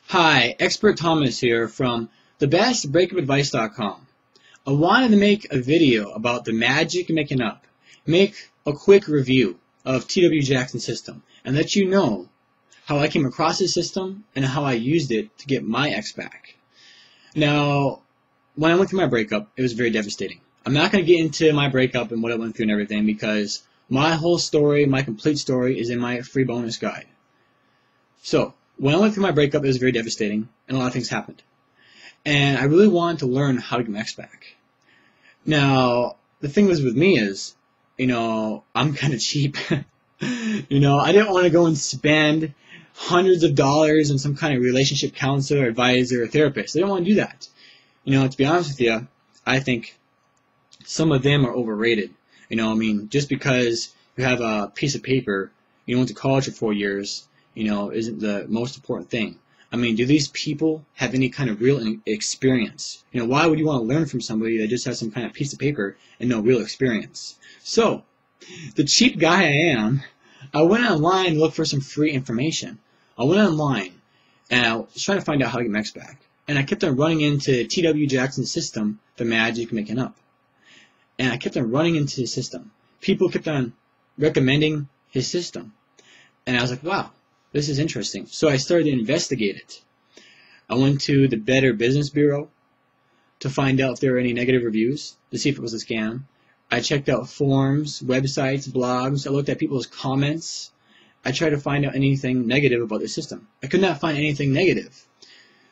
Hi, Expert Thomas here from thebestbreakupadvice.com. I wanted to make a video about the magic of making up, make a quick review of T.W. Jackson's system, and let you know how I came across this system and how I used it to get my ex back. Now, when I went through my breakup, it was very devastating. I'm not going to get into my breakup and what I went through and everything because my whole story, my complete story, is in my free bonus guide. So, when I went through my breakup, it was very devastating, and a lot of things happened. And I really wanted to learn how to get my ex back. Now, the thing was with me is, I'm kind of cheap. I didn't want to go and spend hundreds of dollars on some kind of relationship counselor, advisor, or therapist. I didn't want to do that. To be honest with you, I think some of them are overrated. Just because you have a piece of paper, you went to college for 4 years, isn't the most important thing. Do these people have any kind of real experience? Why would you want to learn from somebody that just has some kind of piece of paper and no real experience? So, the cheap guy I am, I went online to look for some free information. I went online and I was trying to find out how to get my ex back. And I kept on running into T.W. Jackson's system, the magic of making up. And I kept on running into his system. People kept on recommending his system. And I was like, wow, this is interesting. So I started to investigate it. I went to the Better Business Bureau to find out if there were any negative reviews, to see if it was a scam. I checked out forums, websites, blogs. I looked at people's comments. I tried to find out anything negative about the system. I could not find anything negative.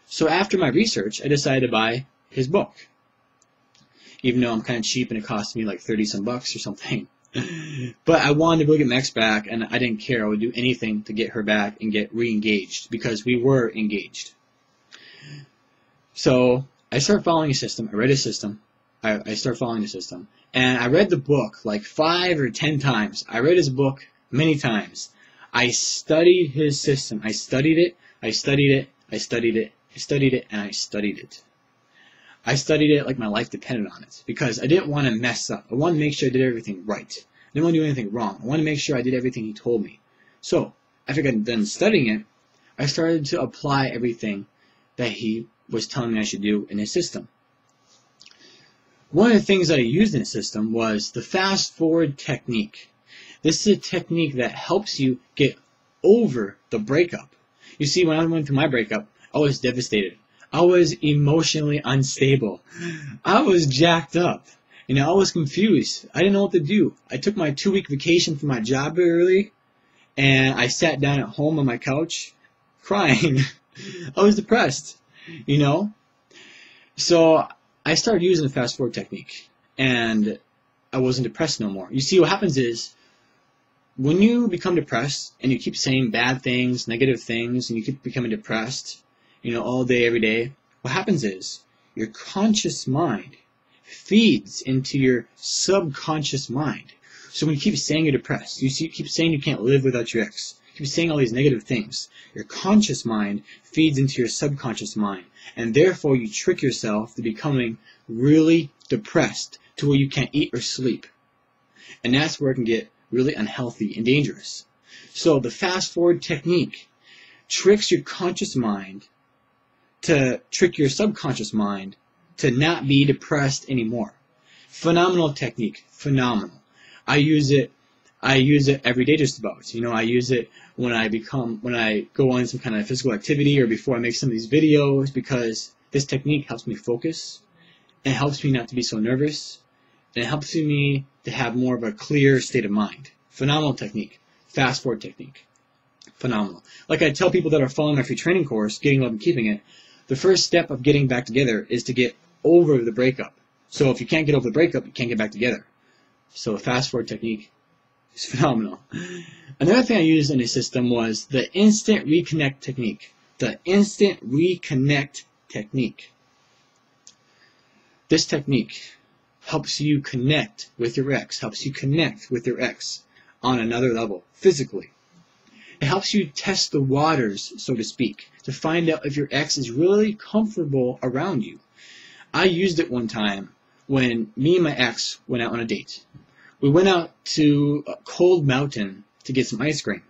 So after my research, I decided to buy his book. Even though I'm kind of cheap and it cost me like 30 some bucks or something. But I wanted to really get my ex back, and I didn't care. I would do anything to get her back and get re-engaged because we were engaged. So I started following his system. I read his system. I started following the system. And I read the book like 5 or 10 times. I read his book many times. I studied his system. I studied it. I studied it. I studied it. I studied it. And I studied it. I studied it like my life depended on it because I didn't want to mess up. I wanted to make sure I did everything right. I didn't want to do anything wrong. I wanted to make sure I did everything he told me. So, after I got done studying it, I started to apply everything that he was telling me I should do in his system. One of the things that I used in his system was the fast-forward technique. This is a technique that helps you get over the breakup. You see, when I went through my breakup, I was devastated. I was emotionally unstable. I was jacked up. I was confused. I didn't know what to do. I took my 2-week vacation from my job early, and I sat down at home on my couch crying. I was depressed, So I started using the fast forward technique, and I wasn't depressed no more. You see, what happens is, when you become depressed, and you keep saying bad things, negative things, and you keep becoming depressed, all day, every day, what happens is your conscious mind feeds into your subconscious mind. So when you keep saying you're depressed, keep saying you can't live without your ex, keep saying all these negative things, your conscious mind feeds into your subconscious mind. And therefore you trick yourself to becoming really depressed to where you can't eat or sleep. And that's where it can get really unhealthy and dangerous. So the fast forward technique tricks your conscious mind to trick your subconscious mind to not be depressed anymore. Phenomenal technique. Phenomenal. I use it every day just about. I use it when I go on some kind of physical activity or before I make some of these videos because this technique helps me focus. It helps me not to be so nervous. And it helps me to have more of a clear state of mind. Phenomenal technique. Fast forward technique. Phenomenal. Like I tell people that are following my free training course, Getting Love and Keeping It, the first step of getting back together is to get over the breakup. So if you can't get over the breakup, you can't get back together. So the fast forward technique is phenomenal. Another thing I used in his system was the instant reconnect technique. The instant reconnect technique. This technique helps you connect with your ex, on another level, physically. It helps you test the waters, so to speak, to find out if your ex is really comfortable around you. I used it one time when me and my ex went out on a date. We went out to a cold mountain to get some ice cream.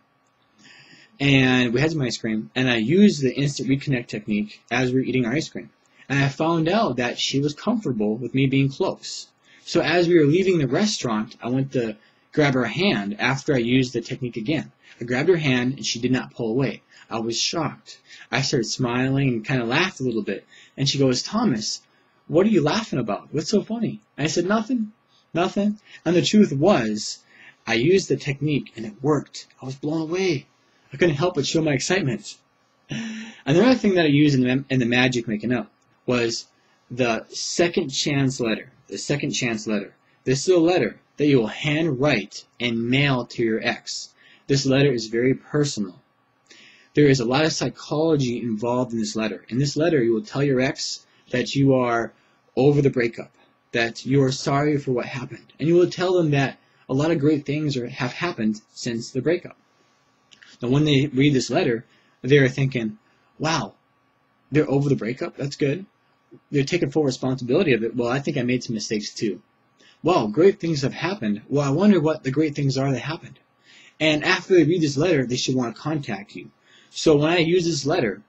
and we had some ice cream, and I used the instant reconnect technique as we were eating our ice cream. And I found out that she was comfortable with me being close. So as we were leaving the restaurant, I went to grab her hand after I used the technique again. I grabbed her hand, and she did not pull away. I was shocked. I started smiling and kind of laughed a little bit. And she goes, "Thomas, what are you laughing about? What's so funny?" And I said, "Nothing, nothing." And the truth was, I used the technique, and it worked. I was blown away. I couldn't help but show my excitement. Another thing that I used in the magic making up was the second chance letter. The second chance letter. This is a letter that you will hand write and mail to your ex. This letter is very personal. There is a lot of psychology involved in this letter. In this letter, you will tell your ex that you are over the breakup, that you are sorry for what happened, and you will tell them that a lot of great things have happened since the breakup. Now, when they read this letter, they're thinking, wow, they're over the breakup? That's good. They're taking full responsibility of it. Well, I think I made some mistakes too. Wow, great things have happened. Well, I wonder what the great things are that happened. And after they read this letter, they should want to contact you. So when I used this letter,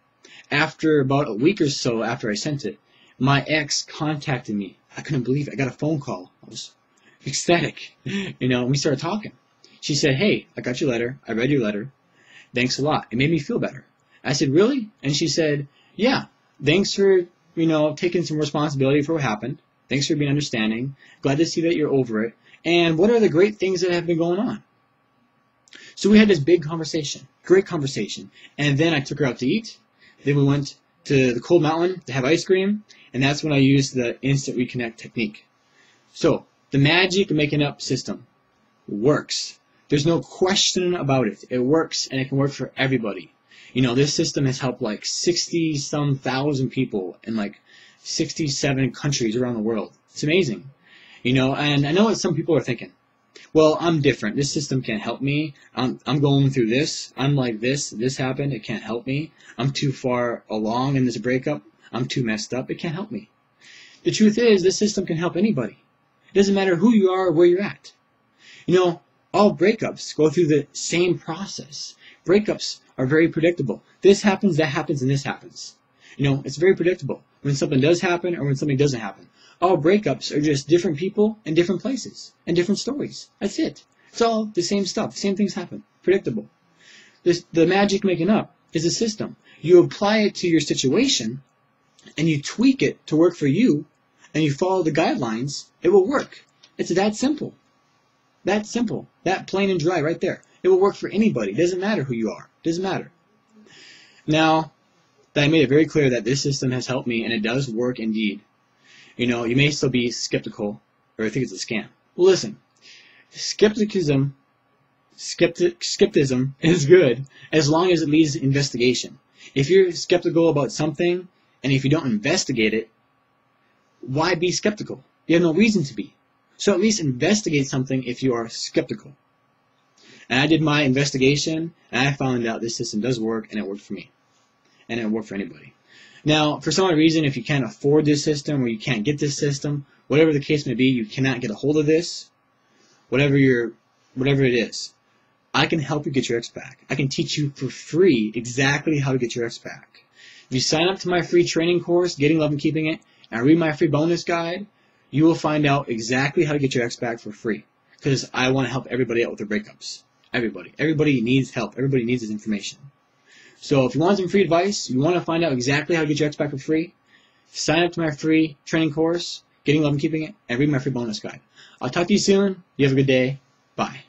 after about a week or so after I sent it, my ex contacted me. I couldn't believe it. I got a phone call. I was ecstatic, and we started talking. She said, "Hey, I got your letter. I read your letter. Thanks a lot. It made me feel better." I said, "Really?" And she said, "Yeah, thanks for, taking some responsibility for what happened. Thanks for being understanding. Glad to see that you're over it. And what are the great things that have been going on?" So we had this big conversation, great conversation. And then I took her out to eat. Then we went to the cold mountain to have ice cream. And that's when I used the instant reconnect technique. So the magic making up system works. There's no question about it. It works, and it can work for everybody. This system has helped like 60-some thousand people in like 67 countries around the world. It's amazing. And I know what some people are thinking. Well, I'm different. This system can't help me. I'm going through this. I'm like this. This happened. It can't help me. I'm too far along in this breakup. I'm too messed up. It can't help me. The truth is, this system can help anybody. It doesn't matter who you are or where you're at. All breakups go through the same process. Breakups are very predictable. This happens, that happens, and this happens. It's very predictable when something does happen or when something doesn't happen. All breakups are just different people in different places and different stories. That's it. It's all the same stuff. The same things happen. Predictable. The magic making up is a system. You apply it to your situation and you tweak it to work for you and you follow the guidelines, it will work. It's that simple. That simple. That plain and dry right there. It will work for anybody. It doesn't matter who you are. It doesn't matter. Now, that I made it very clear that this system has helped me and it does work indeed. You may still be skeptical or think it's a scam. Well, listen. Skepticism is good as long as it leads to investigation. If you're skeptical about something and if you don't investigate it, why be skeptical? You have no reason to be. So at least investigate something if you are skeptical. And I did my investigation and I found out this system does work and it worked for me. And it worked for anybody. Now, for some reason, if you can't afford this system or you can't get this system, whatever the case may be, you cannot get a hold of this, whatever it is, I can help you get your ex back. I can teach you for free exactly how to get your ex back. If you sign up to my free training course, Getting Love and Keeping It, and read my free bonus guide, you will find out exactly how to get your ex back for free. Because I want to help everybody out with their breakups. Everybody. Everybody needs help. Everybody needs this information. So if you want some free advice, you want to find out exactly how to get your ex back for free, sign up to my free training course, Getting Love and Keeping It, and read my free bonus guide. I'll talk to you soon. You have a good day. Bye.